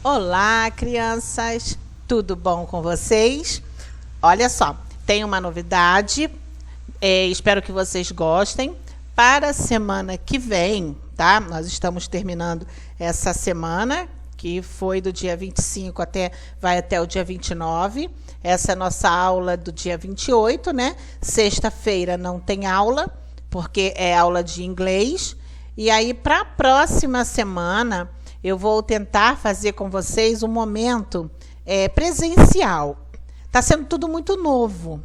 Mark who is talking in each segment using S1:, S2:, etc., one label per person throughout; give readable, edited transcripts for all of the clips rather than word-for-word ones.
S1: Olá, crianças! Tudo bom com vocês? Olha só, tem uma novidade, espero que vocês gostem. Para a semana que vem, tá? Nós estamos terminando essa semana, que foi do dia 25 vai até o dia 29. Essa é a nossa aula do dia 28, né? Sexta-feira não tem aula, porque é aula de inglês. E aí, para a próxima semana, eu vou tentar fazer com vocês um momento presencial. Está sendo tudo muito novo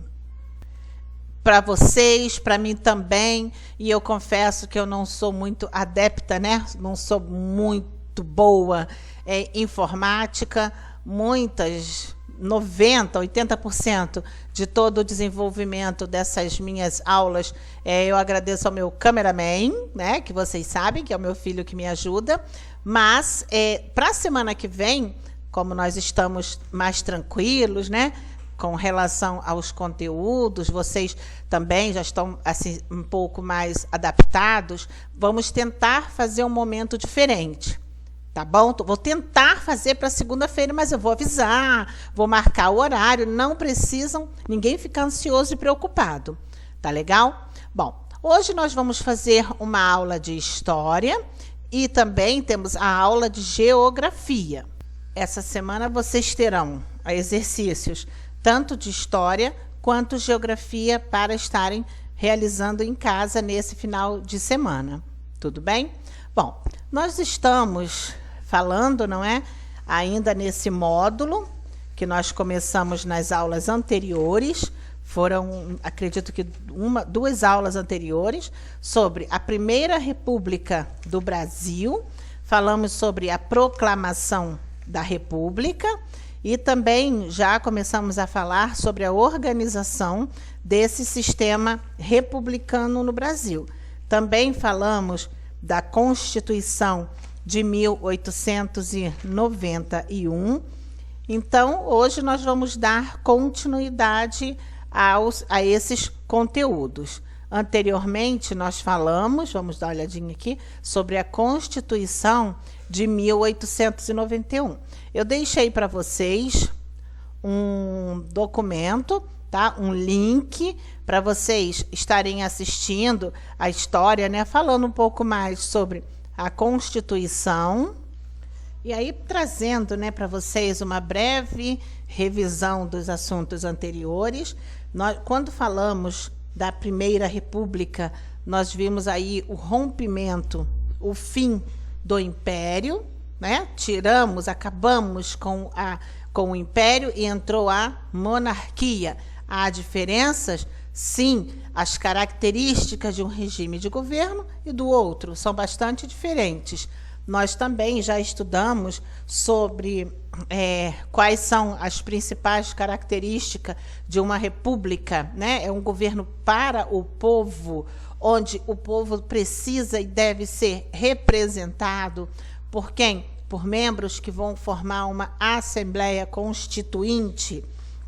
S1: para vocês, para mim também. E eu confesso que eu não sou muito adepta, né? Não sou muito boa em informática. 90%, 80% de todo o desenvolvimento dessas minhas aulas, eu agradeço ao meu cameraman, né, que vocês sabem que é o meu filho que me ajuda. Mas para a semana que vem, como nós estamos mais tranquilos, né, com relação aos conteúdos, vocês também já estão assim, um pouco mais adaptados, vamos tentar fazer um momento diferente. Tá bom? Vou tentar fazer para segunda-feira, mas eu vou avisar, vou marcar o horário. Não precisam ninguém ficar ansioso e preocupado. Tá legal? Bom, hoje nós vamos fazer uma aula de história e também temos a aula de geografia. Essa semana vocês terão exercícios tanto de história quanto geografia para estarem realizando em casa nesse final de semana. Tudo bem? Bom, nós estamos falando, não é? Ainda nesse módulo que nós começamos nas aulas anteriores. Foram, acredito que duas aulas anteriores, sobre a Primeira República do Brasil. Falamos sobre a proclamação da República e também já começamos a falar sobre a organização desse sistema republicano no Brasil. Também falamos da Constituição de 1891. Então, hoje nós vamos dar continuidade a esses conteúdos. Anteriormente, nós falamos, vamos dar uma olhadinha aqui, sobre a Constituição de 1891. Eu deixei para vocês um documento, tá? Um link para vocês estarem assistindo a história, né? Falando um pouco mais sobre a Constituição. E aí trazendo, né, para vocês uma breve revisão dos assuntos anteriores. Quando falamos da Primeira República, nós vimos aí o rompimento, o fim do Império, né? Acabamos com o Império e entrou a monarquia. Há diferenças? Sim, as características de um regime de governo e do outro são bastante diferentes. Nós também já estudamos sobre quais são as principais características de uma república, né? É um governo para o povo, onde o povo precisa e deve ser representado por quem? Por membros que vão formar uma Assembleia Constituinte.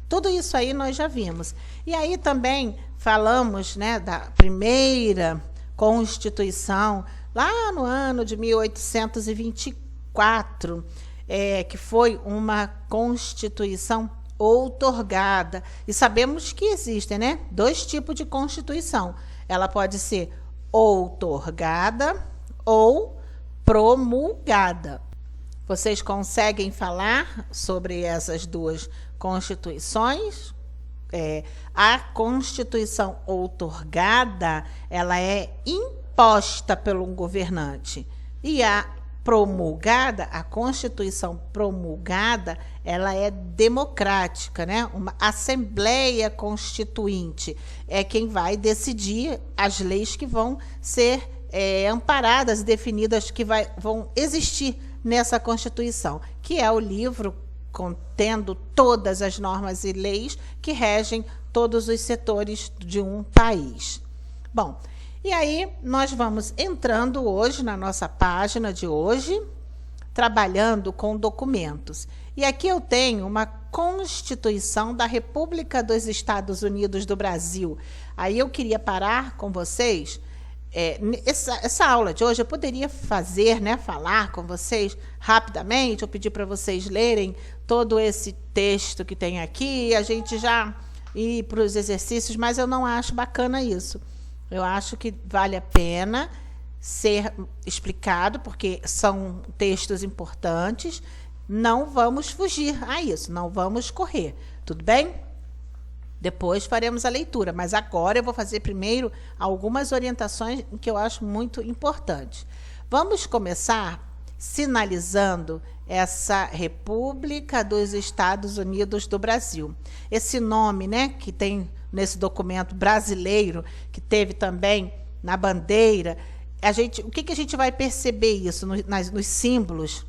S1: Tudo isso aí nós já vimos. E aí também falamos, né, da primeira Constituição, lá no ano de 1824, que foi uma Constituição outorgada. E sabemos que existem, né, dois tipos de Constituição. Ela pode ser outorgada ou promulgada. Vocês conseguem falar sobre essas duas constituições? A Constituição outorgada, ela é imposta pelo governante. E a promulgada, a Constituição promulgada, ela é democrática, né? Uma Assembleia Constituinte é quem vai decidir as leis que vão ser amparadas, definidas, que vão existir nessa Constituição, que é o livro contendo todas as normas e leis que regem todos os setores de um país. Bom, e aí nós vamos entrando hoje na nossa página de hoje, trabalhando com documentos. E aqui eu tenho uma Constituição da República dos Estados Unidos do Brasil. Aí eu queria parar com vocês essa aula de hoje eu poderia fazer, né, falar com vocês rapidamente, ou pedir para vocês lerem todo esse texto que tem aqui, e a gente já ir para os exercícios, mas eu não acho bacana isso. Eu acho que vale a pena ser explicado, porque são textos importantes. Não vamos fugir a isso, não vamos correr, tudo bem? Depois faremos a leitura, mas agora eu vou fazer primeiro algumas orientações que eu acho muito importantes. Vamos começar sinalizando essa República dos Estados Unidos do Brasil. Esse nome, né, que tem nesse documento brasileiro, que teve também na bandeira, o que a gente vai perceber isso nos símbolos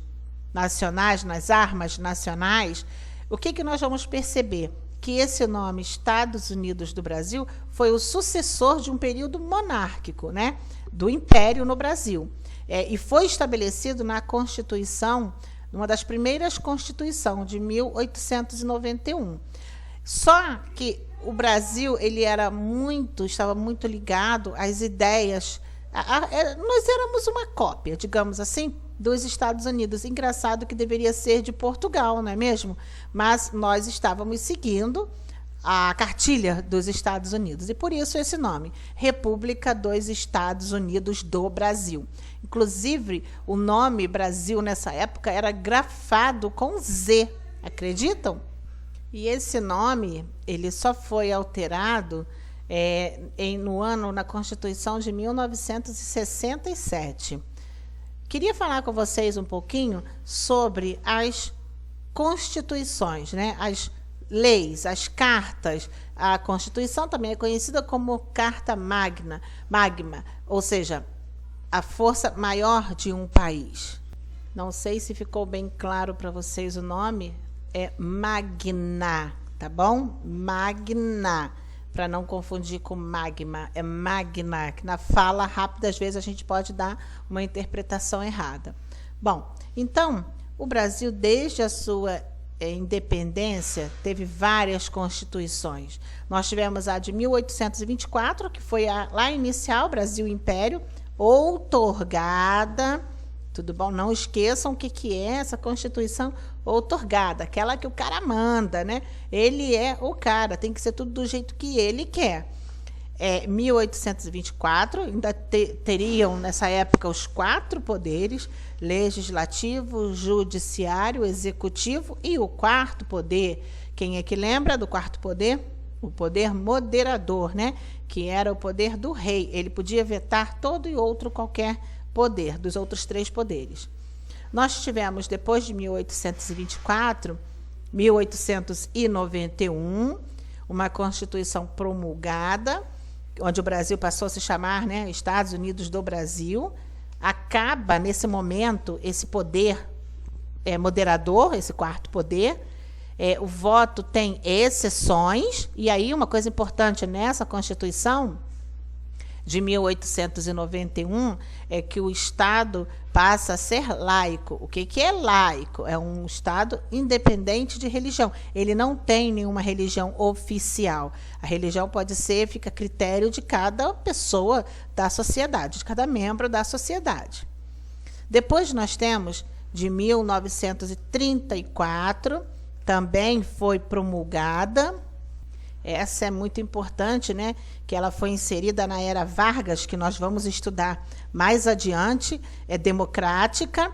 S1: nacionais, nas armas nacionais? O que nós vamos perceber? Que esse nome, Estados Unidos do Brasil, foi o sucessor de um período monárquico, né, do Império no Brasil. E foi estabelecido na Constituição, numa das primeiras Constituições, de 1891. Só que o Brasil estava muito ligado às ideias. Nós éramos uma cópia, digamos assim, dos Estados Unidos. Engraçado que deveria ser de Portugal, não é mesmo? Mas nós estávamos seguindo a cartilha dos Estados Unidos. E por isso esse nome, República dos Estados Unidos do Brasil. Inclusive, o nome Brasil, nessa época, era grafado com Z. Acreditam? E esse nome, ele só foi alterado na Constituição de 1967. Queria falar com vocês um pouquinho sobre as constituições, né? As leis, as cartas. A Constituição também é conhecida como Carta Magna, ou seja, a força maior de um país. Não sei se ficou bem claro para vocês o nome. É Magna, tá bom? Magna, para não confundir com magma, é Magna, que na fala rápida, às vezes, a gente pode dar uma interpretação errada. Bom, então, o Brasil, desde a sua independência, teve várias constituições. Nós tivemos a de 1824, que foi lá inicial, Brasil Império, outorgada. Tudo bom? Não esqueçam o que é essa Constituição outorgada, aquela que o cara manda, né? Ele é o cara, tem que ser tudo do jeito que ele quer. 1824, ainda teriam nessa época os 4 poderes: legislativo, judiciário, executivo e o 4º poder. Quem é que lembra do 4º poder? O poder moderador, né? Que era o poder do rei. Ele podia vetar todo e outro qualquer poder, dos outros 3 poderes. Nós tivemos, depois de 1824, 1891, uma Constituição promulgada, onde o Brasil passou a se chamar, né, Estados Unidos do Brasil. Acaba, nesse momento, esse poder moderador, esse 4º poder. O voto tem exceções, e aí uma coisa importante nessa Constituição de 1891 é que o Estado passa a ser laico. O que é laico? É um Estado independente de religião. Ele não tem nenhuma religião oficial. A religião fica a critério de cada pessoa da sociedade, de cada membro da sociedade. Depois nós temos, de 1934, também foi promulgada. Essa é muito importante, né? Que ela foi inserida na era Vargas, que nós vamos estudar mais adiante. É democrática.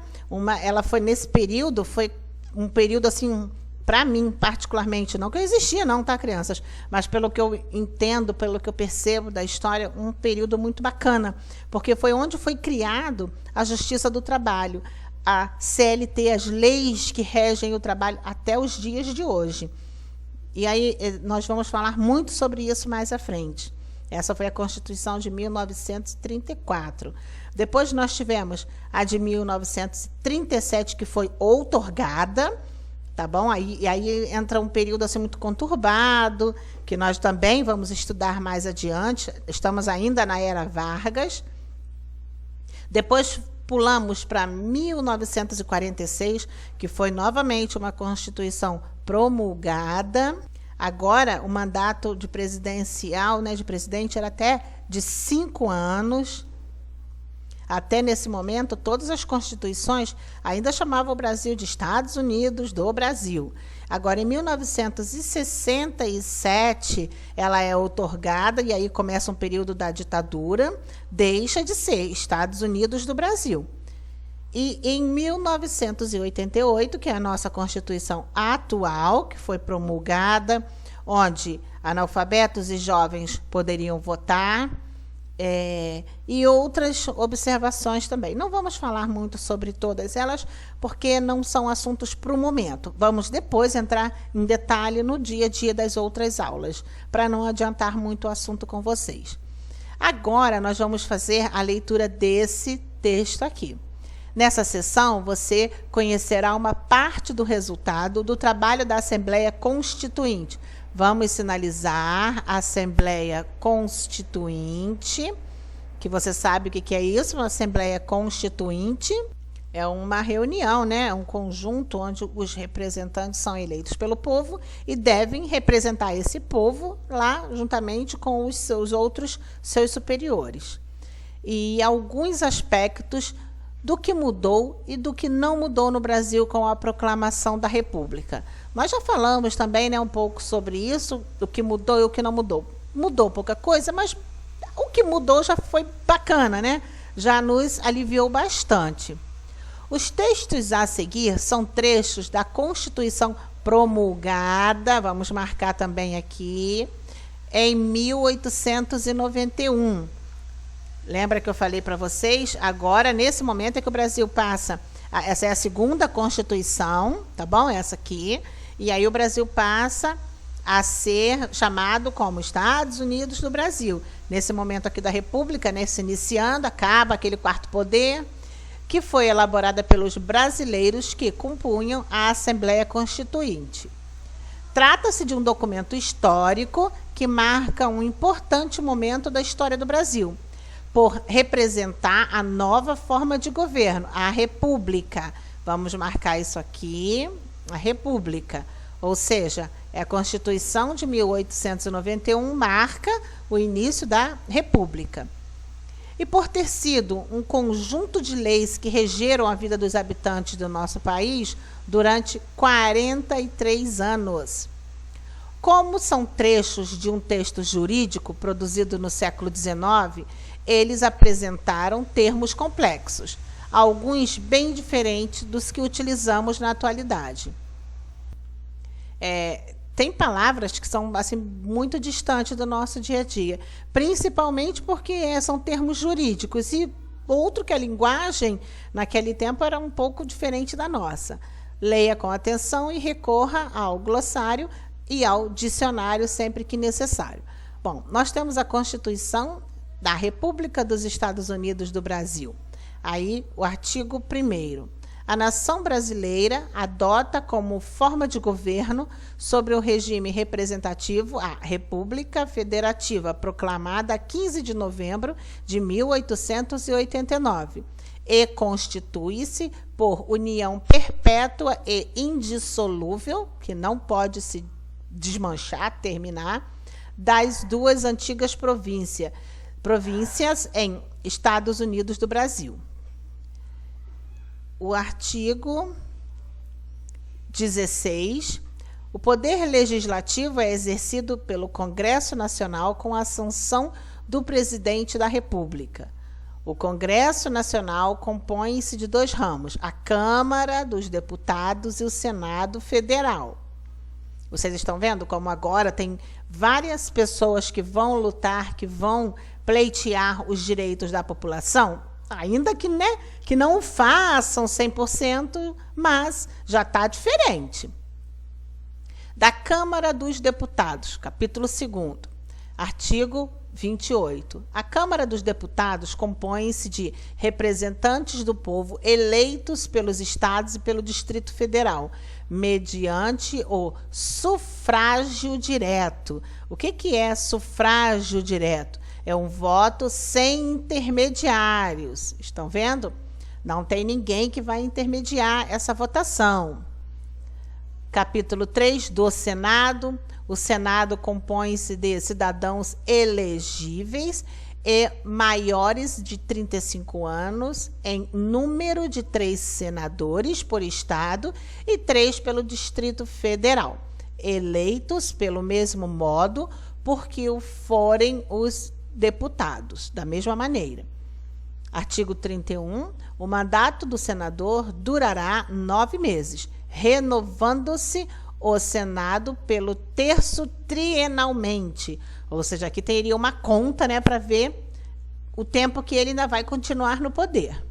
S1: Ela foi nesse período, foi um período assim, para mim particularmente, não que eu existia não, tá, crianças? Mas pelo que eu entendo, pelo que eu percebo da história, um período muito bacana, porque foi onde foi criado a Justiça do Trabalho, a CLT, as leis que regem o trabalho até os dias de hoje. E aí nós vamos falar muito sobre isso mais à frente. Essa foi a Constituição de 1934. Depois nós tivemos a de 1937, que foi outorgada, tá bom? E aí entra um período assim muito conturbado, que nós também vamos estudar mais adiante. Estamos ainda na era Vargas. Depois pulamos para 1946, que foi novamente uma Constituição promulgada. Agora, o mandato de presidencial, né, de presidente, era até de 5 anos. Até nesse momento, todas as constituições ainda chamavam o Brasil de Estados Unidos do Brasil. Agora, em 1967, ela é outorgada e aí começa um período da ditadura, deixa de ser Estados Unidos do Brasil. E em 1988, que é a nossa Constituição atual, que foi promulgada, onde analfabetos e jovens poderiam votar, e outras observações também. Não vamos falar muito sobre todas elas, porque não são assuntos para o momento. Vamos depois entrar em detalhe no dia a dia das outras aulas, para não adiantar muito o assunto com vocês. Agora, nós vamos fazer a leitura desse texto aqui. Nessa sessão, você conhecerá uma parte do resultado do trabalho da Assembleia Constituinte. Vamos sinalizar a Assembleia Constituinte, que você sabe o que é isso, uma Assembleia Constituinte. É uma reunião, né? Um conjunto onde os representantes são eleitos pelo povo e devem representar esse povo lá juntamente com os seus superiores. E alguns aspectos do que mudou e do que não mudou no Brasil com a proclamação da República. Nós já falamos também, né, um pouco sobre isso, o que mudou e o que não mudou. Mudou pouca coisa, mas o que mudou já foi bacana, né? Já nos aliviou bastante. Os textos a seguir são trechos da Constituição promulgada, vamos marcar também aqui, em 1891. Lembra que eu falei para vocês? Agora, nesse momento é que o Brasil passa... Essa é a segunda Constituição, tá bom? Essa aqui. E aí o Brasil passa a ser chamado como Estados Unidos do Brasil. Nesse momento aqui da República, né, se iniciando, acaba aquele quarto poder, que foi elaborada pelos brasileiros que compunham a Assembleia Constituinte. Trata-se de um documento histórico que marca um importante momento da história do Brasil, por representar a nova forma de governo, a República. Vamos marcar isso aqui, a República. Ou seja, a Constituição de 1891 marca o início da República. E por ter sido um conjunto de leis que regeram a vida dos habitantes do nosso país durante 43 anos. Como são trechos de um texto jurídico produzido no século XIX, eles apresentaram termos complexos, alguns bem diferentes dos que utilizamos na atualidade. Tem palavras que são assim, muito distantes do nosso dia a dia, principalmente porque são termos jurídicos, e outro que a linguagem, naquele tempo, era um pouco diferente da nossa. Leia com atenção e recorra ao glossário e ao dicionário sempre que necessário. Bom, nós temos a Constituição da República dos Estados Unidos do Brasil. Aí, o artigo 1º. A nação brasileira adota como forma de governo sobre o regime representativo a República Federativa, proclamada a 15 de novembro de 1889, e constitui-se por união perpétua e indissolúvel, que não pode se desmanchar, terminar, das duas antigas províncias em Estados Unidos do Brasil. O artigo 16. O poder legislativo é exercido pelo Congresso Nacional com a sanção do presidente da República. O Congresso Nacional compõe-se de 2 ramos, a Câmara dos Deputados e o Senado Federal. Vocês estão vendo como agora tem várias pessoas que vão lutar, que vão pleitear os direitos da população? Ainda que, né, que não o façam 100%, mas já está diferente. Da Câmara dos Deputados, capítulo 2º, artigo 28. A Câmara dos Deputados compõe-se de representantes do povo eleitos pelos estados e pelo Distrito Federal, mediante o sufrágio direto. O que é sufrágio direto? É um voto sem intermediários. Estão vendo? Não tem ninguém que vai intermediar essa votação. Capítulo 3 do Senado. O Senado compõe-se de cidadãos elegíveis e maiores de 35 anos, em número de 3 senadores por estado e 3 pelo Distrito Federal, eleitos pelo mesmo modo por que o forem os deputados, da mesma maneira. Artigo 31. O mandato do senador durará 9 meses, renovando-se o Senado pelo terço trienalmente. Ou seja, aqui teria uma conta, né, para ver o tempo que ele ainda vai continuar no poder.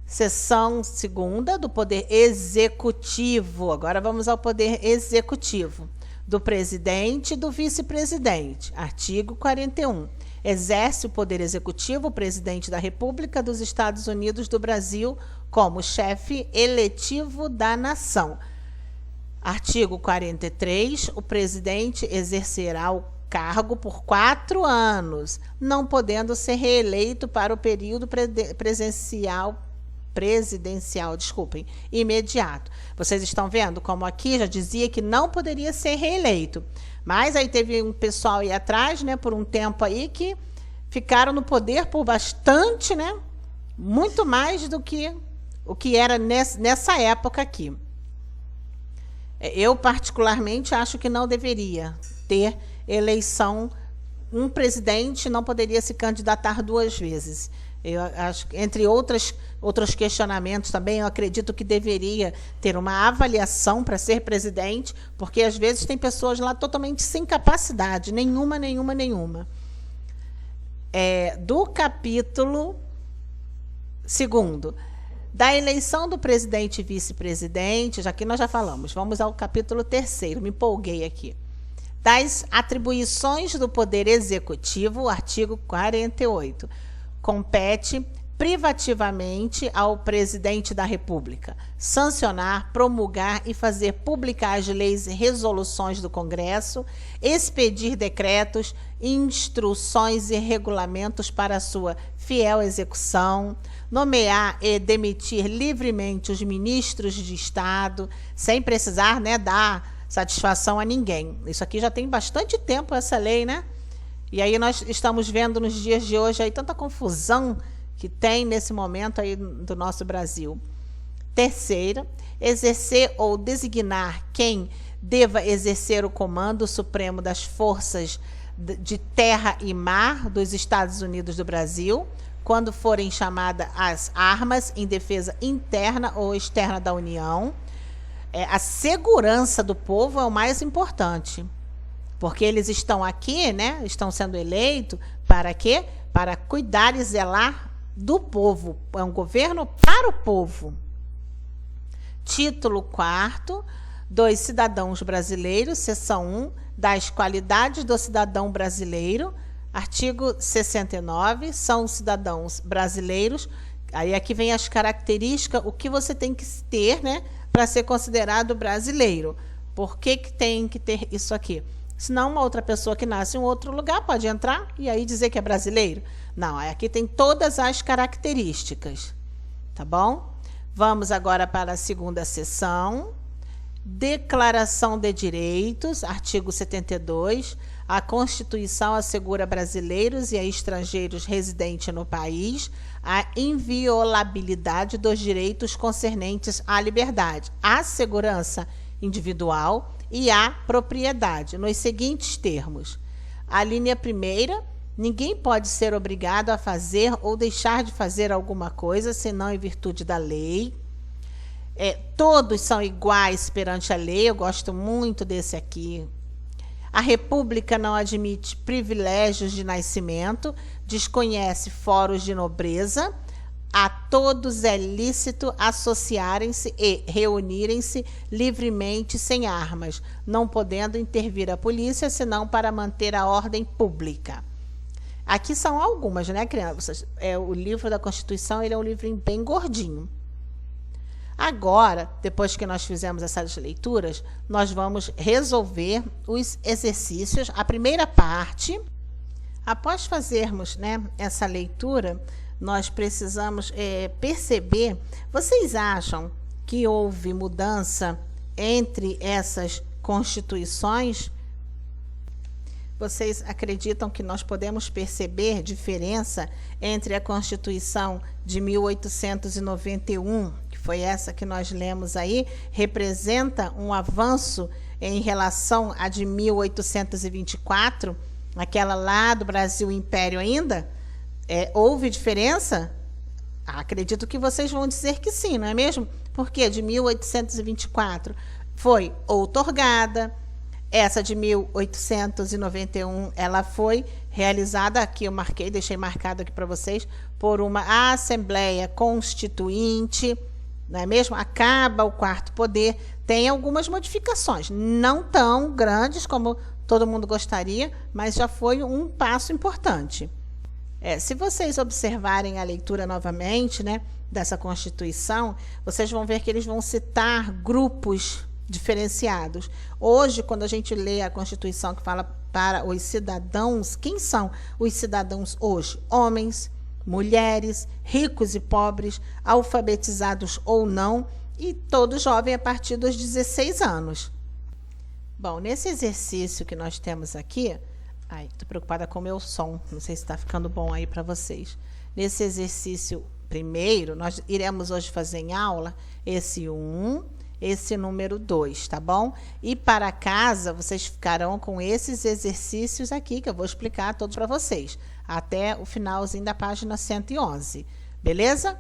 S1: Seção 2ª do Poder Executivo. Agora vamos ao Poder Executivo. Do presidente e do vice-presidente. Artigo 41. Exerce o Poder Executivo o presidente da República dos Estados Unidos do Brasil como chefe eletivo da nação. Artigo 43. O presidente exercerá o cargo por 4 anos, não podendo ser reeleito para o período presidencial, imediato. Vocês estão vendo como aqui já dizia que não poderia ser reeleito. Mas aí teve um pessoal aí atrás, né, por um tempo aí, que ficaram no poder por bastante, né, muito mais do que o que era nessa época aqui. Eu, particularmente, acho que não deveria ter eleição. Um presidente não poderia se candidatar 2 vezes. Eu acho, entre outros questionamentos também, eu acredito que deveria ter uma avaliação para ser presidente, porque às vezes tem pessoas lá totalmente sem capacidade, nenhuma. Do capítulo 2º, da eleição do presidente e vice-presidente, já que nós já falamos, vamos ao capítulo 3º, me empolguei aqui. Das atribuições do Poder Executivo, artigo 48. Compete privativamente ao presidente da República sancionar, promulgar e fazer publicar as leis e resoluções do Congresso, expedir decretos, instruções e regulamentos para sua fiel execução, nomear e demitir livremente os ministros de Estado, sem precisar, né, dar satisfação a ninguém. Isso aqui já tem bastante tempo, essa lei, né? E aí nós estamos vendo nos dias de hoje aí tanta confusão que tem nesse momento aí do nosso Brasil. 3ª, exercer ou designar quem deva exercer o comando supremo das forças de terra e mar dos Estados Unidos do Brasil, quando forem chamadas as armas em defesa interna ou externa da União. A segurança do povo é o mais importante. Porque eles estão aqui, né? Estão sendo eleitos para quê? Para cuidar e zelar do povo. É um governo para o povo. Título 4º dos cidadãos brasileiros, seção 1, das qualidades do cidadão brasileiro. Artigo 69, são cidadãos brasileiros. Aí aqui vem as características, o que você tem que ter, né, para ser considerado brasileiro. Por que tem que ter isso aqui? Senão uma outra pessoa que nasce em outro lugar pode entrar e aí dizer que é brasileiro. Não, aqui tem todas as características. Tá bom? Vamos agora para a 2ª seção. Declaração de Direitos, artigo 72. A Constituição assegura a brasileiros e a estrangeiros residentes no país a inviolabilidade dos direitos concernentes à liberdade, à segurança individual e à propriedade, nos seguintes termos. A linha 1ª, ninguém pode ser obrigado a fazer ou deixar de fazer alguma coisa, senão em virtude da lei. Todos são iguais perante a lei, eu gosto muito desse aqui. A República não admite privilégios de nascimento, desconhece fóruns de nobreza. A todos é lícito associarem-se e reunirem-se livremente sem armas, não podendo intervir a polícia, senão para manter a ordem pública. Aqui são algumas, né, crianças? O livro da Constituição, ele é um livrinho bem gordinho. Agora, depois que nós fizemos essas leituras, nós vamos resolver os exercícios. A primeira parte, após fazermos, né, essa leitura, nós precisamos perceber. Vocês acham que houve mudança entre essas constituições? vocês acreditam que nós podemos perceber diferença entre a Constituição de 1891, que foi essa que nós lemos aí, representa um avanço em relação à de 1824, aquela lá do Brasil Império ainda? Houve diferença? Acredito que vocês vão dizer que sim, não é mesmo? Porque de 1824 foi outorgada, essa de 1891, ela foi realizada, aqui eu marquei, deixei marcado aqui para vocês, por uma Assembleia Constituinte, não é mesmo? Acaba o quarto poder, tem algumas modificações, não tão grandes como todo mundo gostaria, mas já foi um passo importante. Se vocês observarem a leitura novamente, né, dessa Constituição, vocês vão ver que eles vão citar grupos diferenciados. Hoje, quando a gente lê a Constituição que fala para os cidadãos, quem são os cidadãos hoje? Homens, mulheres, ricos e pobres, alfabetizados ou não, e todo jovem a partir dos 16 anos. Bom, nesse exercício que nós temos aqui, estou preocupada com o meu som, não sei se está ficando bom aí para vocês. Nesse exercício primeiro, nós iremos hoje fazer em aula esse 1, esse número 2, tá bom? E para casa, vocês ficarão com esses exercícios aqui, que eu vou explicar todos para vocês, até o finalzinho da página 111, beleza?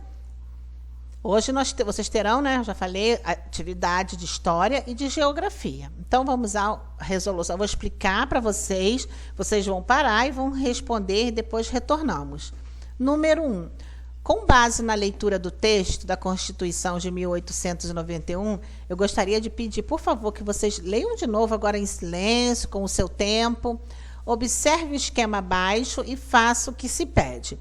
S1: Hoje vocês terão, né, já falei, atividade de História e de Geografia. Então, vamos à resolução. Eu vou explicar para vocês, vocês vão parar e vão responder e depois retornamos. Número 1. Com base na leitura do texto da Constituição de 1891, eu gostaria de pedir, por favor, que vocês leiam de novo agora em silêncio, com o seu tempo. Observe o esquema abaixo e faça o que se pede.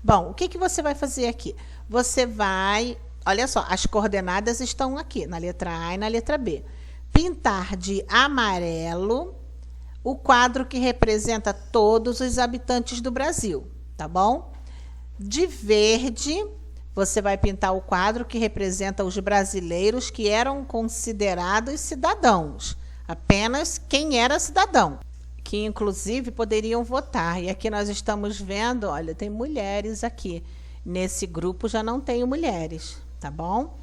S1: Bom, o que você vai fazer aqui? Você vai, olha só, as coordenadas estão aqui, na letra A e na letra B. Pintar de amarelo o quadro que representa todos os habitantes do Brasil, tá bom? De verde, você vai pintar o quadro que representa os brasileiros que eram considerados cidadãos, apenas quem era cidadão, que inclusive poderiam votar. E aqui nós estamos vendo, olha, tem mulheres aqui. Nesse grupo já não tenho mulheres, tá bom?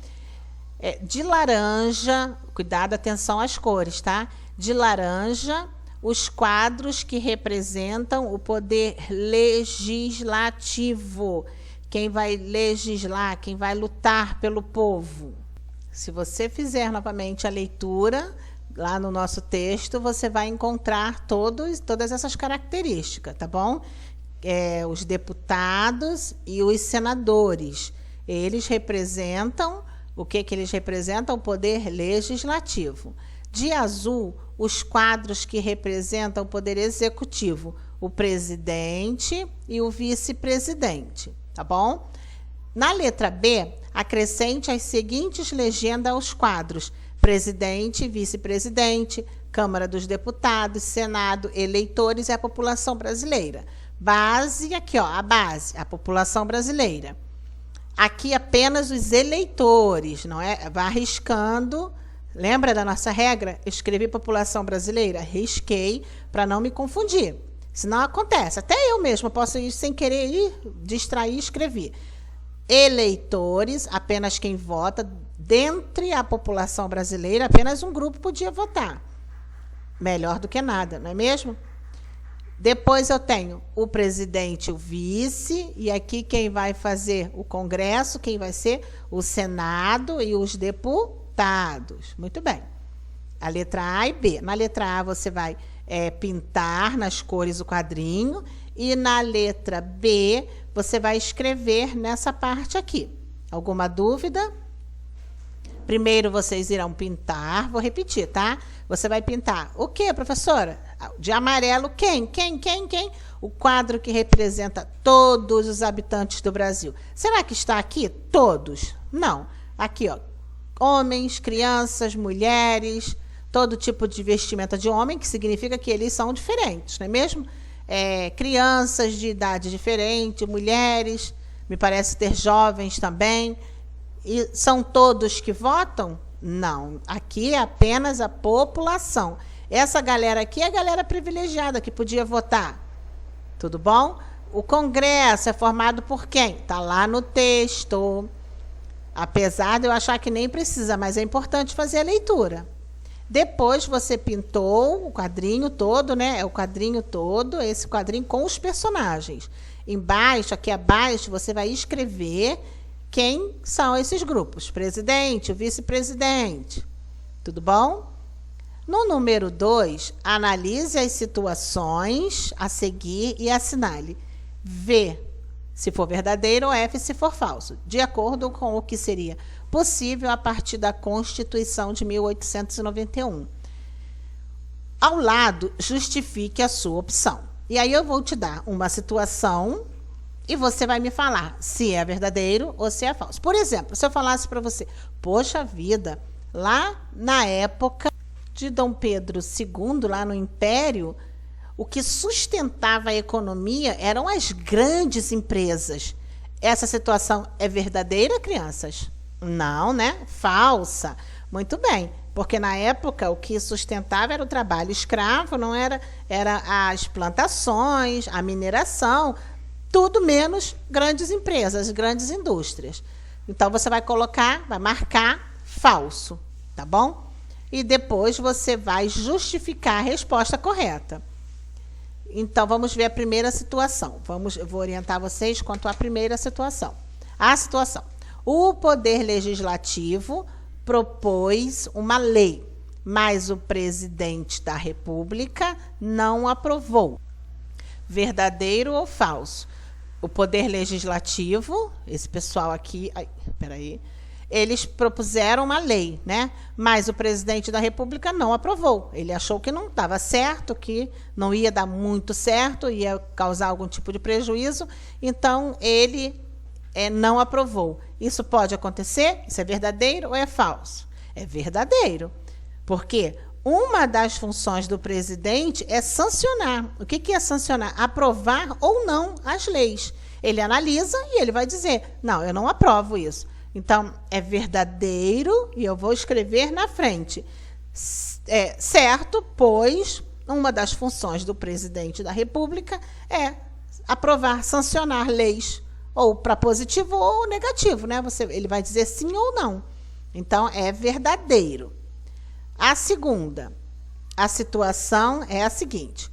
S1: De laranja, cuidado, atenção às cores, tá? De laranja, os quadros que representam o poder legislativo. Quem vai legislar, quem vai lutar pelo povo. Se você fizer novamente a leitura, lá no nosso texto, você vai encontrar todas essas características, tá bom? Os deputados e os senadores. Eles representam, o que eles representam? O poder legislativo. De azul, os quadros que representam o poder executivo, o presidente e o vice-presidente, tá bom? Na letra B, acrescente as seguintes legendas aos quadros: presidente, vice-presidente, Câmara dos Deputados, Senado, eleitores e a população brasileira. Base, aqui, ó, a base, a população brasileira. Aqui apenas os eleitores, não é? Vai riscando. Lembra da nossa regra? Eu escrevi população brasileira, risquei para não me confundir. Senão acontece. Até eu mesma posso ir sem querer distrair e escrever. Eleitores, apenas quem vota. Dentre a população brasileira, apenas um grupo podia votar. Melhor do que nada, não é mesmo? Depois eu tenho o presidente, o vice, e aqui quem vai fazer o Congresso, quem vai ser o Senado e os deputados. Muito bem. A letra A e B. Na letra A você vai pintar nas cores o quadrinho, e na letra B você vai escrever nessa parte aqui. Alguma dúvida? Primeiro vocês irão pintar, vou repetir, tá? Você vai pintar o quê, professora? De amarelo, quem? O quadro que representa todos os habitantes do Brasil. Será que está aqui todos? Não. Aqui, ó, homens, crianças, mulheres, todo tipo de vestimenta de homem, que significa que eles são diferentes, não é mesmo? Crianças de idade diferente, mulheres, me parece ter jovens também. E são todos que votam? Não. Aqui é apenas a população. Essa galera aqui é a galera privilegiada que podia votar. Tudo bom? O Congresso é formado por quem? Está lá no texto. Apesar de eu achar que nem precisa, mas é importante fazer a leitura. Depois você pintou o quadrinho todo, né? É o quadrinho todo, esse quadrinho com os personagens. Embaixo, aqui abaixo, você vai escrever quem são esses grupos. Presidente, o vice-presidente. Tudo bom? No número 2, analise as situações a seguir e assinale. V, se for verdadeiro, ou F, se for falso, de acordo com o que seria possível a partir da Constituição de 1891. Ao lado, justifique a sua opção. E aí eu vou te dar uma situação e você vai me falar se é verdadeiro ou se é falso. Por exemplo, se eu falasse para você, poxa vida, lá na época de Dom Pedro II, lá no Império, o que sustentava a economia eram as grandes empresas. Essa situação é verdadeira, crianças? Não, né? Falsa. Muito bem, porque na época o que sustentava era o trabalho escravo, não era as plantações, a mineração, tudo menos grandes empresas, grandes indústrias. Então você vai colocar, vai marcar falso, tá bom? E depois você vai justificar a resposta correta. Então, vamos ver a primeira situação. Eu vou orientar vocês quanto à primeira situação. A situação. O Poder Legislativo propôs uma lei, mas o presidente da República não aprovou. Verdadeiro ou falso? O Poder Legislativo, esse pessoal aqui... Peraí. Eles propuseram uma lei, né? Mas o presidente da República não aprovou. Ele achou que não estava certo, que não ia dar muito certo, ia causar algum tipo de prejuízo, então ele não aprovou. Isso pode acontecer? Isso é verdadeiro ou é falso? É verdadeiro. Por quê? Uma das funções do presidente é sancionar. O que é sancionar? Aprovar ou não as leis. Ele analisa e ele vai dizer, não, eu não aprovo isso. Então, é verdadeiro, e eu vou escrever na frente. Certo, pois uma das funções do presidente da República é aprovar, sancionar leis, ou para positivo ou negativo, né? Ele vai dizer sim ou não. Então, é verdadeiro. A segunda, a situação é a seguinte.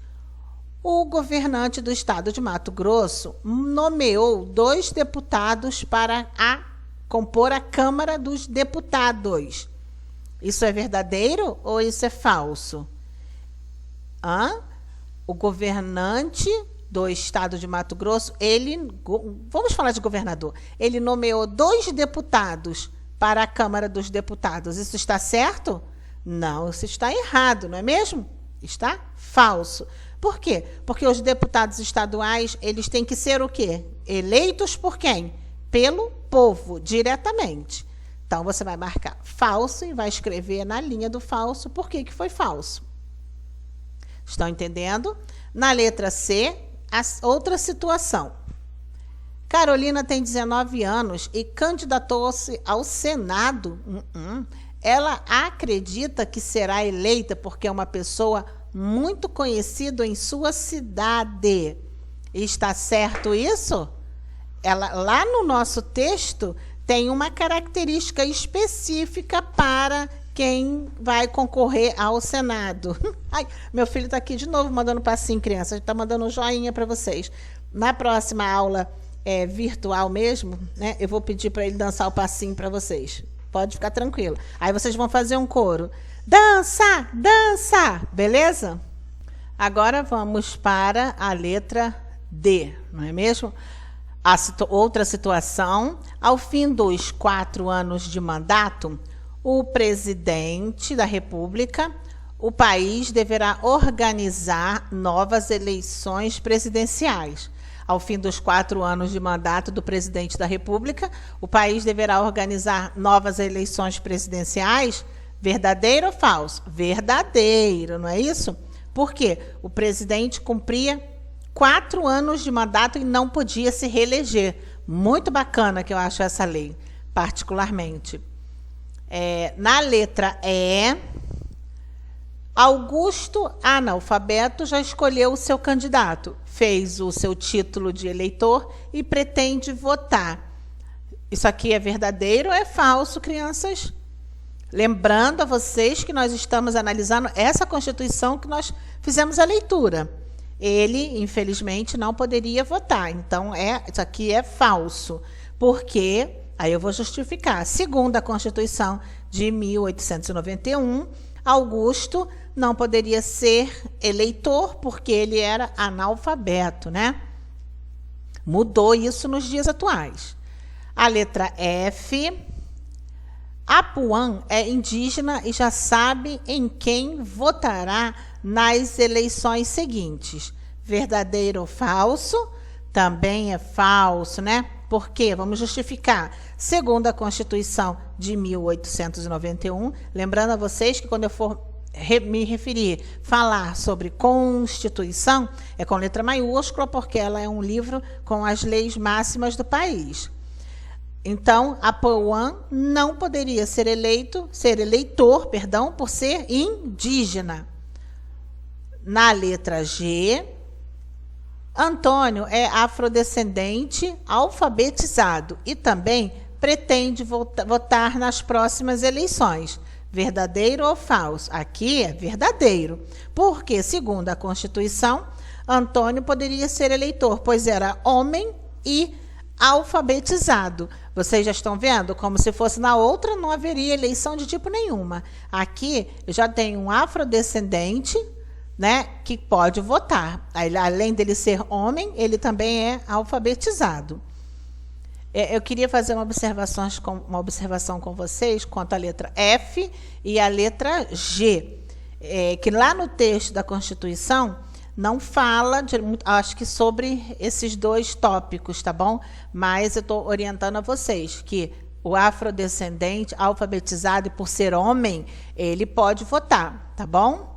S1: O governante do estado de Mato Grosso nomeou 2 deputados para compor a Câmara dos Deputados. Isso é verdadeiro ou isso é falso? O governante do estado de Mato Grosso, vamos falar de governador, ele nomeou 2 deputados para a Câmara dos Deputados. Isso está certo? Não, isso está errado, não é mesmo? Está falso. Por quê? Porque os deputados estaduais, eles têm que ser o quê? Eleitos por quem? Pelo povo, diretamente. Então, você vai marcar falso e vai escrever na linha do falso por que foi falso. Estão entendendo? Na letra C, outra situação. Carolina tem 19 anos e candidatou-se ao Senado. Ela acredita que será eleita porque é uma pessoa muito conhecida em sua cidade. Está certo isso? Lá no nosso texto tem uma característica específica para quem vai concorrer ao Senado. Ai, meu filho está aqui de novo mandando passinho, criança. Está mandando um joinha para vocês. Na próxima aula virtual mesmo, né, eu vou pedir para ele dançar o passinho para vocês. Pode ficar tranquilo. Aí vocês vão fazer um coro. Dança, dança, beleza? Agora vamos para a letra D, não é mesmo? Outra situação, ao fim dos 4 anos de mandato, o presidente da República, o país deverá organizar novas eleições presidenciais. Ao fim dos 4 anos de mandato do presidente da República, o país deverá organizar novas eleições presidenciais. Verdadeiro ou falso? Verdadeiro, não é isso? Por quê? O presidente cumpria 4 anos de mandato e não podia se reeleger. Muito bacana que eu acho essa lei, particularmente. Na letra E, Augusto, analfabeto, já escolheu o seu candidato, fez o seu título de eleitor e pretende votar. Isso aqui é verdadeiro ou é falso, crianças? Lembrando a vocês que nós estamos analisando essa Constituição que nós fizemos a leitura. Ele, infelizmente, não poderia votar. Então, isso aqui é falso. Porque, aí eu vou justificar. Segundo a Constituição de 1891, Augusto não poderia ser eleitor porque ele era analfabeto, né? Mudou isso nos dias atuais. A letra F. Apuã é indígena e já sabe em quem votará nas eleições seguintes. Verdadeiro ou falso? Também é falso, né? Por quê? Vamos justificar. Segundo a Constituição de 1891, lembrando a vocês que quando eu for me referir, falar sobre Constituição, é com letra maiúscula, porque ela é um livro com as leis máximas do país. Então, Apuã não poderia ser eleitor, por ser indígena. Na letra G, Antônio é afrodescendente, alfabetizado e também pretende votar nas próximas eleições. Verdadeiro ou falso? Aqui é verdadeiro, porque, segundo a Constituição, Antônio poderia ser eleitor, pois era homem e alfabetizado. Vocês já estão vendo? Como se fosse na outra, não haveria eleição de tipo nenhuma. Aqui, já tem um afrodescendente, né, que pode votar. Além dele ser homem, ele também é alfabetizado. Eu queria fazer uma observação com vocês quanto à letra F e à letra G, que lá no texto da Constituição não fala, acho que sobre esses dois tópicos, tá bom? Mas eu estou orientando a vocês que o afrodescendente, alfabetizado e por ser homem, ele pode votar, tá bom?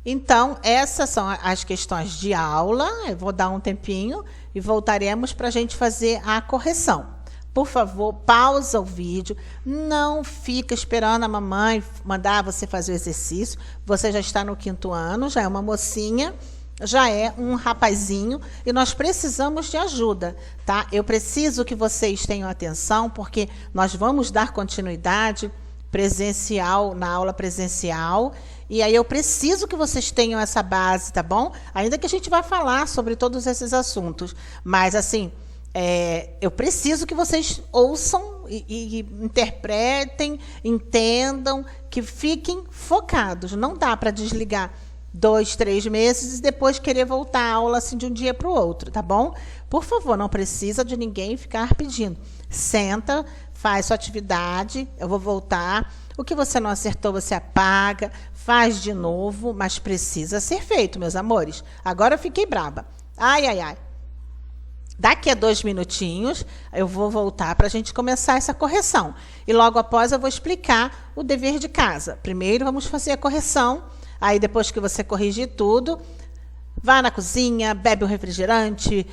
S1: Então, essas são as questões de aula. Eu vou dar um tempinho e voltaremos para a gente fazer a correção. Por favor, pausa o vídeo. Não fica esperando a mamãe mandar você fazer o exercício. Você já está no 5º ano, já é uma mocinha, já é um rapazinho e nós precisamos de ajuda, tá? Eu preciso que vocês tenham atenção, porque nós vamos dar continuidade presencial, na aula presencial, e aí eu preciso que vocês tenham essa base, tá bom? Ainda que a gente vai falar sobre todos esses assuntos, mas assim, eu preciso que vocês ouçam e interpretem, entendam, que fiquem focados. Não dá para desligar 2, 3 meses e depois querer voltar à aula assim de um dia para o outro, tá bom? Por favor, não precisa de ninguém ficar pedindo. Senta, faz sua atividade, eu vou voltar. O que você não acertou, você apaga, faz de novo, mas precisa ser feito, meus amores. Agora eu fiquei braba. Ai, ai, ai. Daqui a 2 minutinhos, eu vou voltar para a gente começar essa correção. E logo após eu vou explicar o dever de casa. Primeiro vamos fazer a correção, aí depois que você corrigir tudo, vá na cozinha, bebe um refrigerante,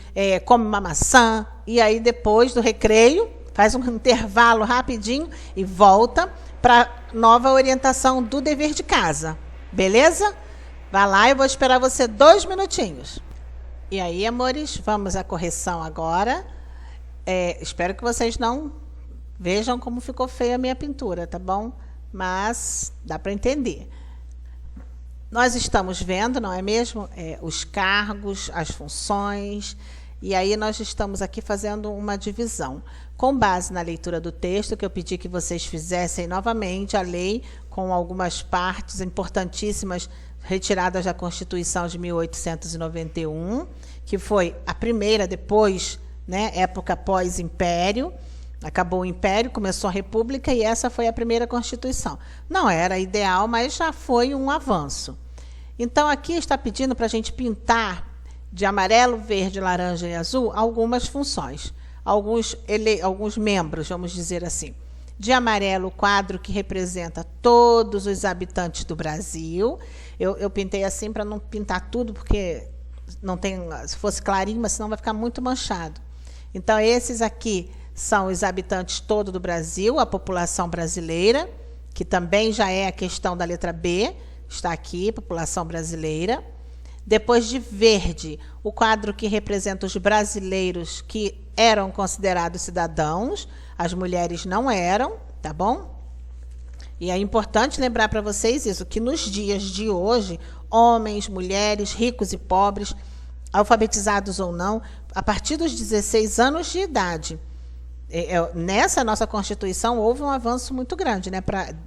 S1: come uma maçã, e aí depois do recreio, faz um intervalo rapidinho e volta para a nova orientação do dever de casa. Beleza? Vá lá, eu vou esperar você 2 minutinhos. E aí, amores, vamos à correção agora. Espero que vocês não vejam como ficou feia a minha pintura, tá bom? Mas dá para entender. Nós estamos vendo, não é mesmo? Os cargos, as funções, e aí nós estamos aqui fazendo uma divisão. Com base na leitura do texto, que eu pedi que vocês fizessem novamente a lei, com algumas partes importantíssimas retiradas da Constituição de 1891, que foi a primeira depois, né, época pós-império. Acabou o Império, começou a República e essa foi a primeira Constituição. Não era ideal, mas já foi um avanço. Então, aqui está pedindo para a gente pintar de amarelo, verde, laranja e azul algumas funções, alguns membros, vamos dizer assim. De amarelo, o quadro que representa todos os habitantes do Brasil. Eu pintei assim para não pintar tudo, porque não tem, se fosse clarinho, mas senão vai ficar muito manchado. Então, esses aqui são os habitantes todos do Brasil, a população brasileira, que também já é a questão da letra B, está aqui, população brasileira. Depois de verde, o quadro que representa os brasileiros que eram considerados cidadãos, as mulheres não eram, tá bom? E é importante lembrar para vocês isso, que nos dias de hoje, homens, mulheres, ricos e pobres, alfabetizados ou não, a partir dos 16 anos de idade, nessa nossa Constituição houve um avanço muito grande, né?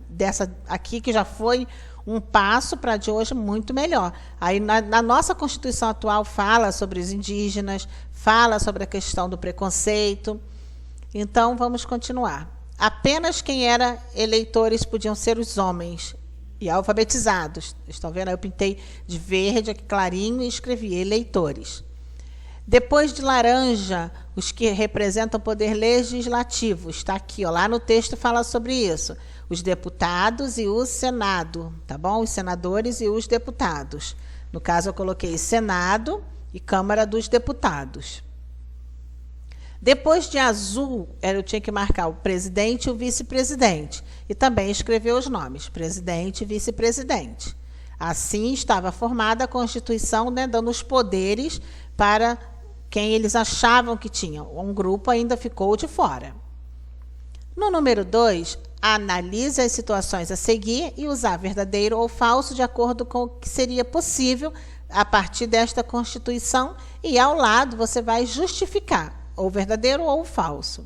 S1: Dessa aqui que já foi um passo para de hoje muito melhor. Aí na nossa Constituição atual fala sobre os indígenas, fala sobre a questão do preconceito. Então vamos continuar. Apenas quem era eleitores podiam ser os homens e alfabetizados. Estão vendo? Aí eu pintei de verde aqui clarinho e escrevi eleitores. Depois de laranja, os que representam o poder legislativo. Está aqui, ó, lá no texto fala sobre isso. Os deputados e o Senado, tá bom? Os senadores e os deputados. No caso, eu coloquei Senado e Câmara dos Deputados. Depois de azul, eu tinha que marcar o presidente e o vice-presidente. E também escrever os nomes, presidente e vice-presidente. Assim estava formada a Constituição, né, dando os poderes para quem eles achavam que tinham. Um grupo ainda ficou de fora. No número 2, analise as situações a seguir e usar verdadeiro ou falso de acordo com o que seria possível a partir desta Constituição. E ao lado você vai justificar, ou verdadeiro ou falso.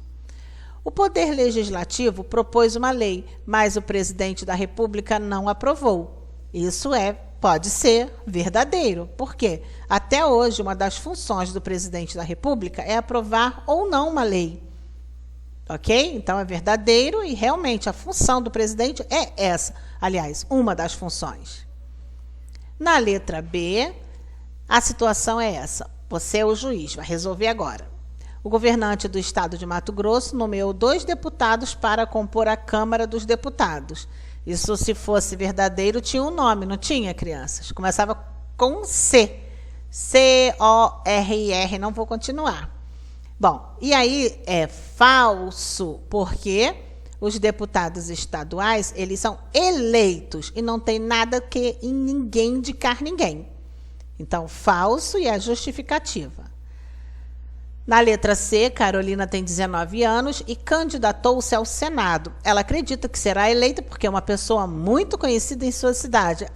S1: O Poder Legislativo propôs uma lei, mas o presidente da República não aprovou. Isso pode ser verdadeiro. Por quê? Até hoje, uma das funções do presidente da República é aprovar ou não uma lei. Ok? Então, é verdadeiro e realmente a função do presidente é essa. Aliás, uma das funções. Na letra B, a situação é essa. Você é o juiz, vai resolver agora. O governante do estado de Mato Grosso nomeou 2 deputados para compor a Câmara dos Deputados. Isso, se fosse verdadeiro, tinha um nome, não tinha, crianças? Começava com C. C-O-R-R, não vou continuar. Bom, e aí é falso, porque os deputados estaduais, eles são eleitos e não tem nada que em ninguém indicar ninguém. Então, falso e a justificativa. Na letra C, Carolina tem 19 anos e candidatou-se ao Senado. Ela acredita que será eleita porque é uma pessoa muito conhecida em sua cidade.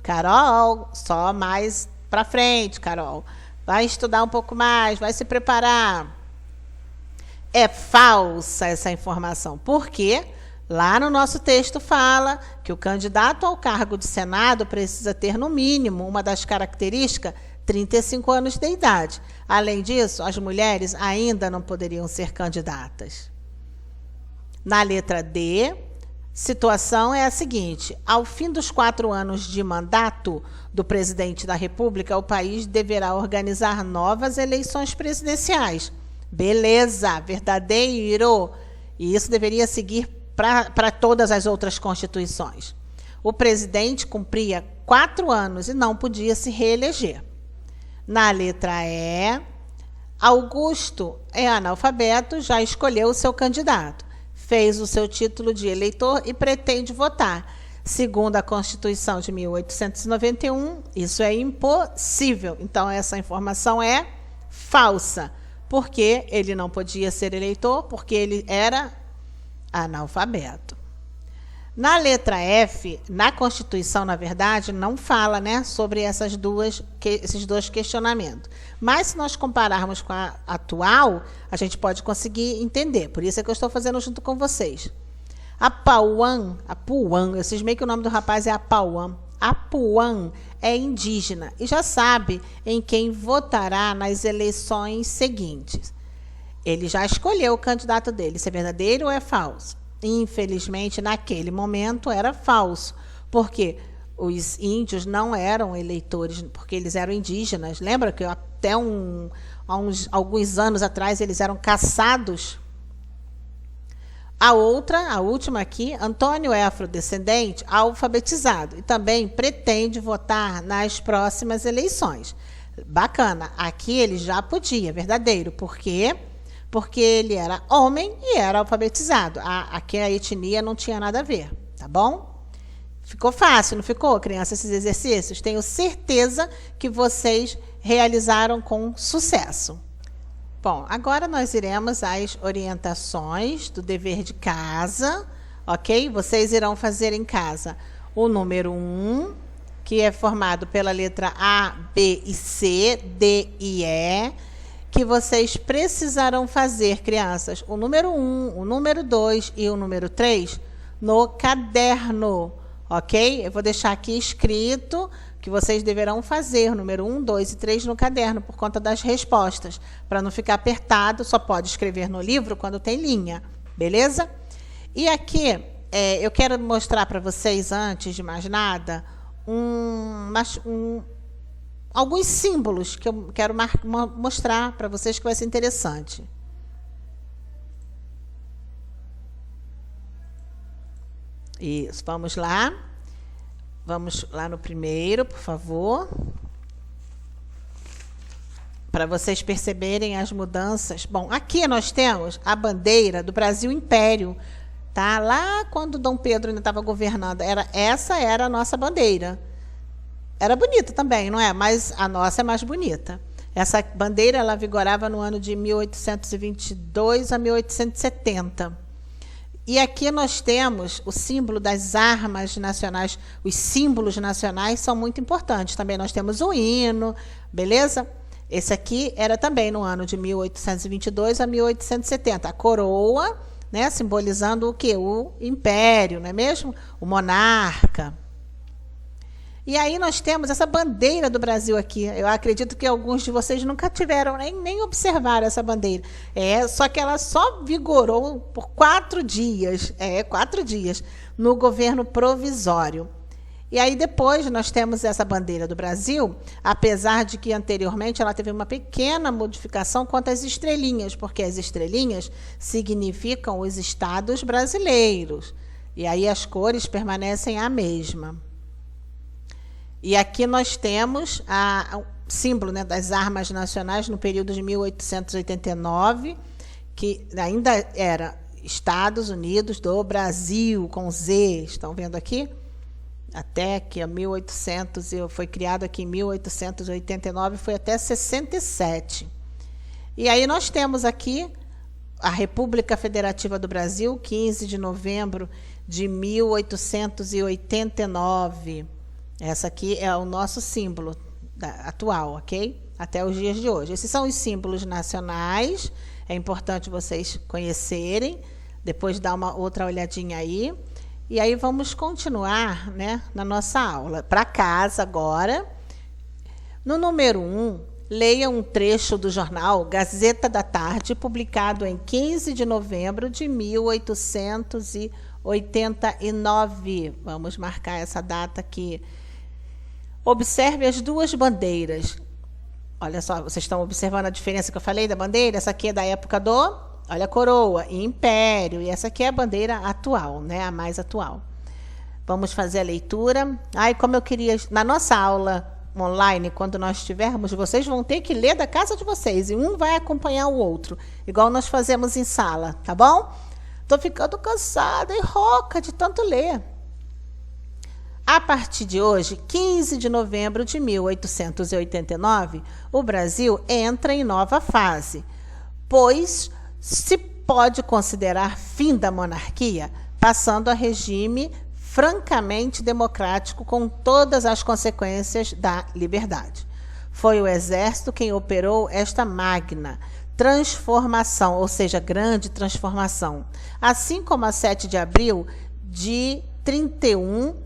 S1: Carol, só mais para frente, Carol. Vai estudar um pouco mais, vai se preparar. É falsa essa informação. Por quê? Lá no nosso texto fala que o candidato ao cargo de Senado precisa ter, no mínimo, uma das características, 35 anos de idade. Além disso, as mulheres ainda não poderiam ser candidatas. Na letra D, situação é a seguinte: ao fim dos 4 anos de mandato do presidente da República, o país deverá organizar novas eleições presidenciais. Beleza, verdadeiro. E isso deveria seguir para todas as outras constituições. O presidente cumpria 4 anos e não podia se reeleger. Na letra E, Augusto é analfabeto, já escolheu o seu candidato, fez o seu título de eleitor e pretende votar. Segundo a Constituição de 1891, isso é impossível. Então, essa informação é falsa, porque ele não podia ser eleitor, porque ele era analfabeto. Na letra F, na Constituição, na verdade, não fala, né, sobre esses 2 questionamentos. Mas, se nós compararmos com a atual, a gente pode conseguir entender. Por isso é que eu estou fazendo junto com vocês. Apuã, eu cismei que o nome do rapaz é Apuã. Apuã é indígena e já sabe em quem votará nas eleições seguintes. Ele já escolheu o candidato dele. Isso é verdadeiro ou é falso? Infelizmente, naquele momento era falso, porque os índios não eram eleitores, porque eles eram indígenas. Lembra que até alguns anos atrás eles eram caçados? A última aqui, Antônio é afrodescendente, alfabetizado, e também pretende votar nas próximas eleições. Bacana, aqui ele já podia, verdadeiro, porque porque ele era homem e era alfabetizado. Aqui a etnia não tinha nada a ver, tá bom? Ficou fácil, não ficou, criança, esses exercícios? Tenho certeza que vocês realizaram com sucesso. Bom, agora nós iremos às orientações do dever de casa, ok? Vocês irão fazer em casa o número 1, que é formado pela letra A, B e C, D e E, que vocês precisarão fazer, crianças, o número 1, o número 2 e o número 3 no caderno, ok? Eu vou deixar aqui escrito que vocês deverão fazer número 1, 2 e 3 no caderno, por conta das respostas. Para não ficar apertado, só pode escrever no livro quando tem linha, beleza? E aqui, eu quero mostrar para vocês, antes de mais nada, alguns símbolos que eu quero mostrar para vocês, que vai ser interessante. Isso, vamos lá. Vamos lá no primeiro, por favor. Para vocês perceberem as mudanças. Bom, aqui nós temos a bandeira do Brasil Império. Tá? Lá quando Dom Pedro ainda estava governando, essa era a nossa bandeira. Era bonita também, não é? Mas a nossa é mais bonita. Essa bandeira ela vigorava no ano de 1822 a 1870. E aqui nós temos o símbolo das armas nacionais. Os símbolos nacionais são muito importantes. Também nós temos o hino, beleza? Esse aqui era também no ano de 1822 a 1870. A coroa, né, simbolizando o quê? O império, não é mesmo? O monarca. E aí nós temos essa bandeira do Brasil aqui. Eu acredito que alguns de vocês nunca tiveram, nem observaram essa bandeira. Só que ela só vigorou por 4 dias. 4 dias, no governo provisório. E aí depois nós temos essa bandeira do Brasil, apesar de que anteriormente ela teve uma pequena modificação quanto às estrelinhas, porque as estrelinhas significam os estados brasileiros. E aí as cores permanecem a mesma. E aqui nós temos o símbolo, né, das armas nacionais no período de 1889, que ainda era Estados Unidos do Brasil, com Z, estão vendo aqui? Até que foi criado aqui em 1889, foi até 67. E aí nós temos aqui a República Federativa do Brasil, 15 de novembro de 1889. Essa aqui é o nosso símbolo atual, ok? Até os dias de hoje. Esses são os símbolos nacionais, é importante vocês conhecerem, depois dá uma outra olhadinha aí. E aí vamos continuar, né, na nossa aula. Para casa agora. No número 1, leia um trecho do jornal Gazeta da Tarde, publicado em 15 de novembro de 1889. Vamos marcar essa data aqui. Observe as duas bandeiras. Olha só, vocês estão observando a diferença que eu falei da bandeira? Essa aqui é da época do, olha, coroa e império. E essa aqui é a bandeira atual, né? A mais atual. Vamos fazer a leitura. Ai, como eu queria... Na nossa aula online, quando nós estivermos, vocês vão ter que ler da casa de vocês. E um vai acompanhar o outro. Igual nós fazemos em sala, tá bom? Estou ficando cansada e rouca de tanto ler. A partir de hoje, 15 de novembro de 1889, o Brasil entra em nova fase, pois se pode considerar fim da monarquia, passando a regime francamente democrático, com todas as consequências da liberdade. Foi o Exército quem operou esta magna transformação, ou seja, grande transformação. Assim como a 7 de abril de 31,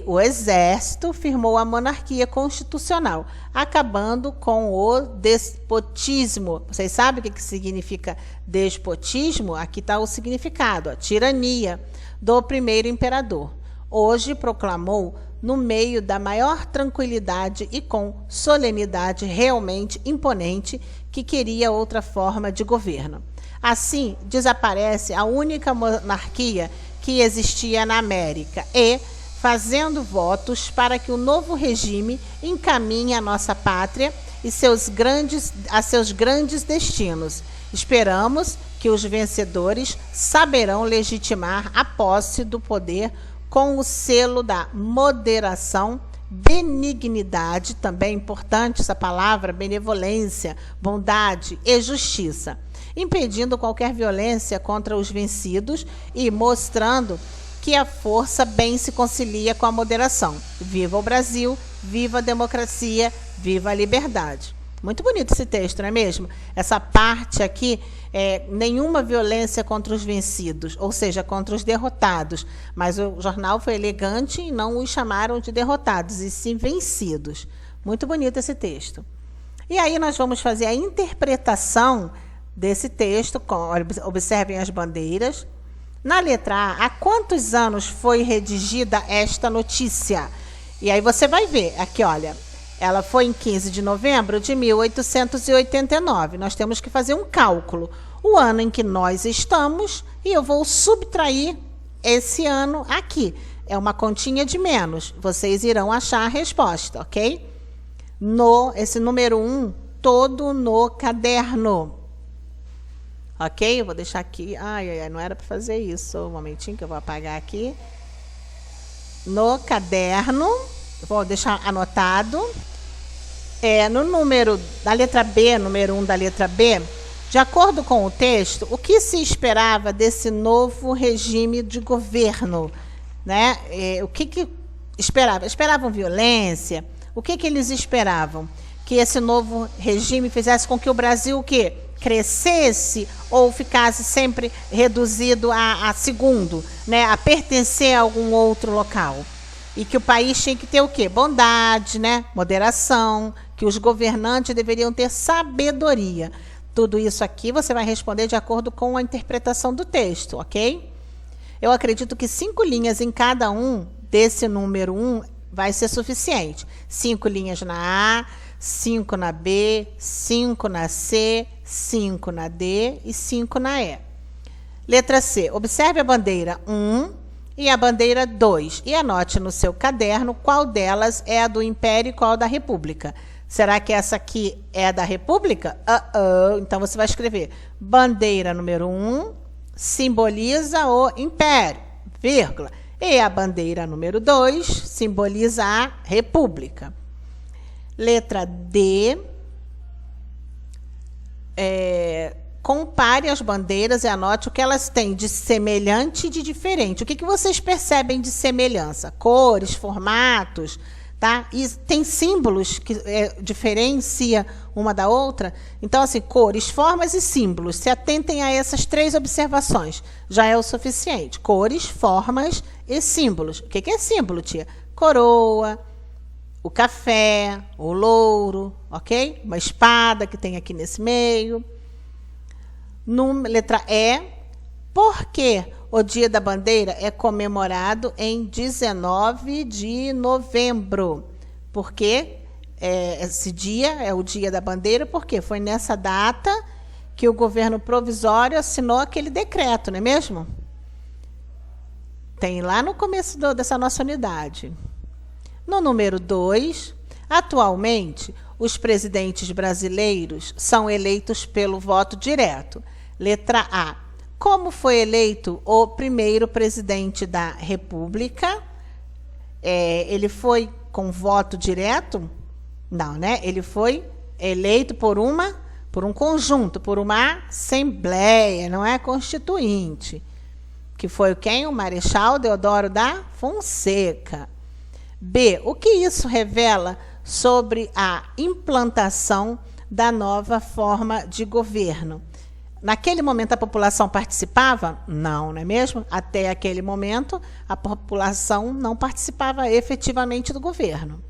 S1: o Exército, firmou a monarquia constitucional, acabando com o despotismo. Vocês sabem o que significa despotismo? Aqui está o significado, a tirania do primeiro imperador. Hoje proclamou, no meio da maior tranquilidade e com solenidade realmente imponente, que queria outra forma de governo. Assim, desaparece a única monarquia que existia na América e, fazendo votos para que o novo regime encaminhe a nossa pátria e seus grandes destinos, Esperamos que os vencedores saberão legitimar a posse do poder com o selo da moderação, benignidade, também é importante essa palavra, benevolência, bondade e justiça, impedindo qualquer violência contra os vencidos e mostrando que a força bem se concilia com a moderação. Viva o Brasil, viva a democracia, viva a liberdade. Muito bonito esse texto, não é mesmo? Essa parte aqui, nenhuma violência contra os vencidos, ou seja, contra os derrotados. Mas o jornal foi elegante e não os chamaram de derrotados, e sim vencidos. Muito bonito esse texto. E aí nós vamos fazer a interpretação desse texto. Observem as bandeiras. Na letra A, há quantos anos foi redigida esta notícia? E aí você vai ver, aqui olha, ela foi em 15 de novembro de 1889. Nós temos que fazer um cálculo. O ano em que nós estamos, e eu vou subtrair esse ano aqui. É uma continha de menos. Vocês irão achar a resposta, ok? Esse número 1, todo no caderno. Ok? Eu vou deixar aqui. Ai, não era para fazer isso. Um momentinho que eu vou apagar aqui. No caderno. Vou deixar anotado. No número da letra B, número 1 da letra B, de acordo com o texto, o que se esperava desse novo regime de governo? Né? O que esperavam? Esperavam violência? O que eles esperavam? Que esse novo regime fizesse com que o Brasil o quê? Crescesse ou ficasse sempre reduzido a segundo, né? A pertencer a algum outro local. E que o país tinha que ter o quê? Bondade, né? Moderação, que os governantes deveriam ter sabedoria. Tudo isso aqui você vai responder de acordo com a interpretação do texto, ok? Eu acredito que 5 linhas em cada um desse número 1 vai ser suficiente. 5 linhas na A, 5 na B, 5 na C, 5 na D e 5 na E. Letra C. Observe a bandeira 1 e a bandeira 2 e anote no seu caderno qual delas é a do Império e qual da República. Será que essa aqui é a da República? Então você vai escrever bandeira número 1 simboliza o Império, vírgula. E a bandeira número 2 simboliza a República. Letra D. Compare as bandeiras e anote o que elas têm de semelhante e de diferente. O que vocês percebem de semelhança? Cores, formatos, tá? E tem símbolos que diferencia uma da outra. Então, assim, cores, formas e símbolos. Se atentem a essas 3 observações. Já é o suficiente. Cores, formas e símbolos. O que é símbolo, tia? Coroa, o café, o louro, ok? Uma espada que tem aqui nesse meio. Letra E. Por que o Dia da Bandeira é comemorado em 19 de novembro? Porque esse dia é o Dia da Bandeira, porque foi nessa data que o governo provisório assinou aquele decreto, não é mesmo? Tem lá no começo dessa nossa unidade. No número 2, atualmente, os presidentes brasileiros são eleitos pelo voto direto. Letra A. Como foi eleito o primeiro presidente da República? Ele foi com voto direto? Não, né? Ele foi eleito por um conjunto, por uma assembleia, não é constituinte. Que foi quem? O Marechal Deodoro da Fonseca. B. O que isso revela sobre a implantação da nova forma de governo? Naquele momento a população participava? Não, não é mesmo? Até aquele momento a população não participava efetivamente do governo.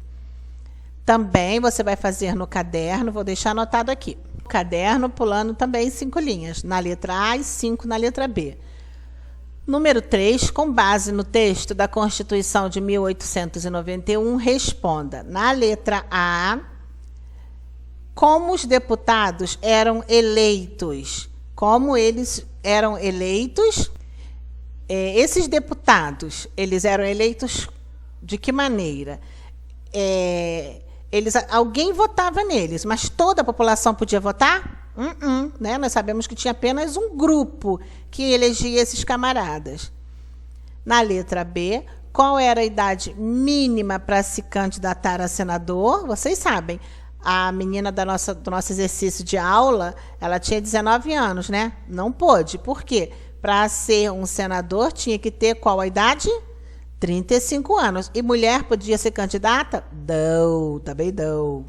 S1: Também você vai fazer no caderno, vou deixar anotado aqui. No caderno pulando também 5 linhas, na letra A e 5 na letra B. Número 3, com base no texto da Constituição de 1891, responda. Na letra A, como os deputados eram eleitos? Como eles eram eleitos? Esses deputados, eles eram eleitos de que maneira? Alguém votava neles, mas toda a população podia votar? Né? Nós sabemos que tinha apenas um grupo que elegia esses camaradas. Na letra B, qual era a idade mínima para se candidatar a senador? Vocês sabem, a menina do nosso exercício de aula, ela tinha 19 anos, né? Não pôde. Por quê? Para ser um senador, tinha que ter qual a idade? 35 anos. E mulher podia ser candidata? Não, também não.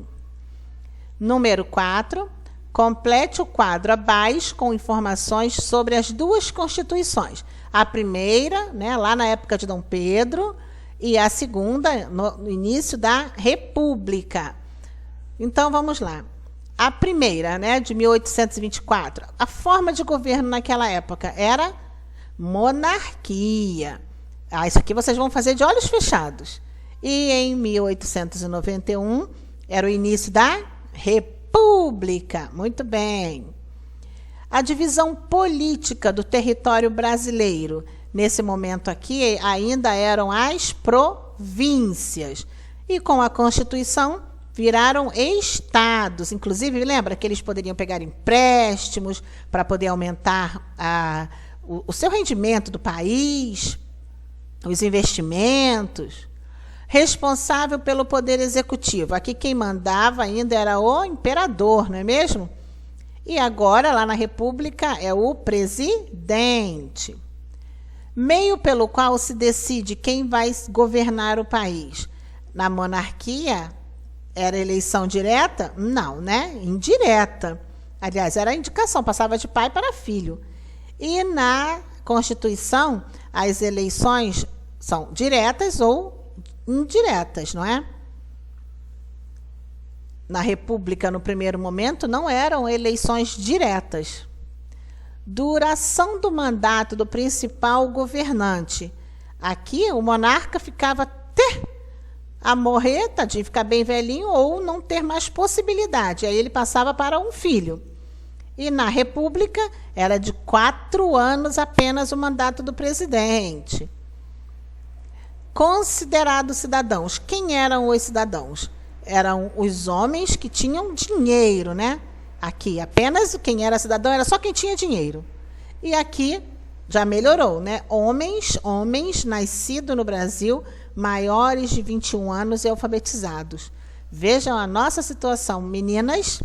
S1: Número 4. Complete o quadro abaixo com informações sobre as duas constituições. A primeira, né, lá na época de Dom Pedro, e a segunda, no início da República. Então, vamos lá. A primeira, né, de 1824, a forma de governo naquela época era monarquia. Isso aqui vocês vão fazer de olhos fechados. E em 1891, era o início da República. Muito bem. A divisão política do território brasileiro, nesse momento aqui, ainda eram as províncias. E com a Constituição, viraram estados. Inclusive, lembra que eles poderiam pegar empréstimos para poder aumentar o seu rendimento do país, os investimentos. Responsável pelo poder executivo. Aqui quem mandava ainda era o imperador, não é mesmo? E agora, lá na República, é o presidente. Meio pelo qual se decide quem vai governar o país. Na monarquia, era eleição direta? Não, né? Indireta. Aliás, era indicação, passava de pai para filho. E na Constituição, as eleições são diretas ou indiretas, não é? Na República, no primeiro momento, não eram eleições diretas. Duração do mandato do principal governante. Aqui, o monarca ficava até a morrer, tadinho, ficar bem velhinho, ou não ter mais possibilidade. Aí ele passava para um filho. E na República, era de 4 anos apenas o mandato do presidente. Considerados cidadãos. Quem eram os cidadãos? Eram os homens que tinham dinheiro, né? Aqui, apenas quem era cidadão era só quem tinha dinheiro. E aqui já melhorou, né? Homens nascidos no Brasil, maiores de 21 anos e alfabetizados. Vejam a nossa situação. Meninas,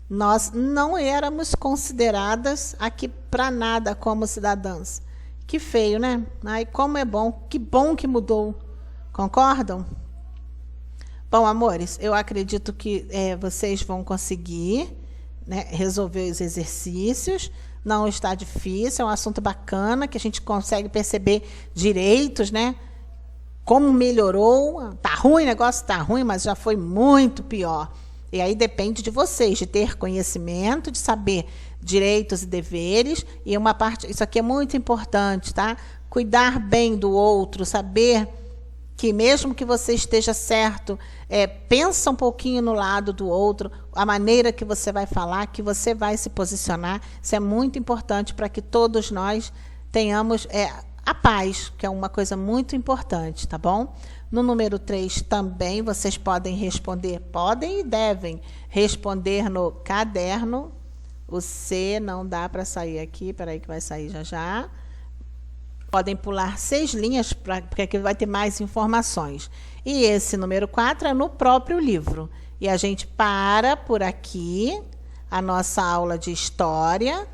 S1: nós não éramos consideradas aqui para nada como cidadãs. Que feio, né? Ai, como é bom. Que bom que mudou. Concordam? Bom, amores, eu acredito que vocês vão conseguir, né, resolver os exercícios. Não está difícil, é um assunto bacana, que a gente consegue perceber direitos, né? Como melhorou. Tá ruim, o negócio tá ruim, mas já foi muito pior. E aí depende de vocês, de ter conhecimento, de saber direitos e deveres. E uma parte, isso aqui é muito importante, tá? Cuidar bem do outro, saber que mesmo que você esteja certo, pensa um pouquinho no lado do outro, a maneira que você vai falar, que você vai se posicionar. Isso é muito importante para que todos nós tenhamos a paz, que é uma coisa muito importante, tá bom? No número 3 também vocês podem responder, podem e devem responder no caderno. O C não dá para sair aqui, peraí que vai sair já já. Podem pular 6 linhas, porque aqui vai ter mais informações. E esse número 4 é no próprio livro. E a gente para por aqui a nossa aula de história,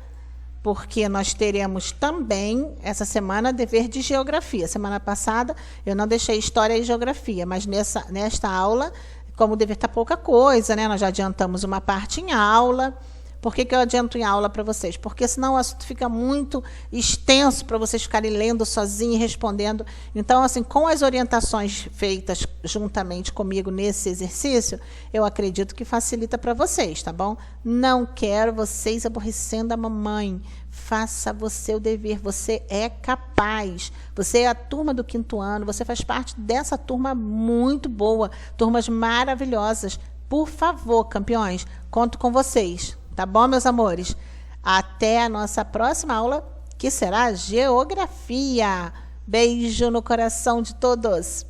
S1: porque nós teremos também, essa semana, dever de geografia. Semana passada eu não deixei história e geografia, mas nesta aula, como o dever está pouca coisa, né? Nós já adiantamos uma parte em aula. Por que eu adianto em aula para vocês? Porque senão o assunto fica muito extenso para vocês ficarem lendo sozinhos e respondendo. Então, assim, com as orientações feitas juntamente comigo nesse exercício, eu acredito que facilita para vocês, tá bom? Não quero vocês aborrecendo a mamãe. Faça você o dever, você é capaz. Você é a turma do 5º ano, você faz parte dessa turma muito boa, turmas maravilhosas. Por favor, campeões, conto com vocês. Tá bom, meus amores? Até a nossa próxima aula, que será Geografia. Beijo no coração de todos.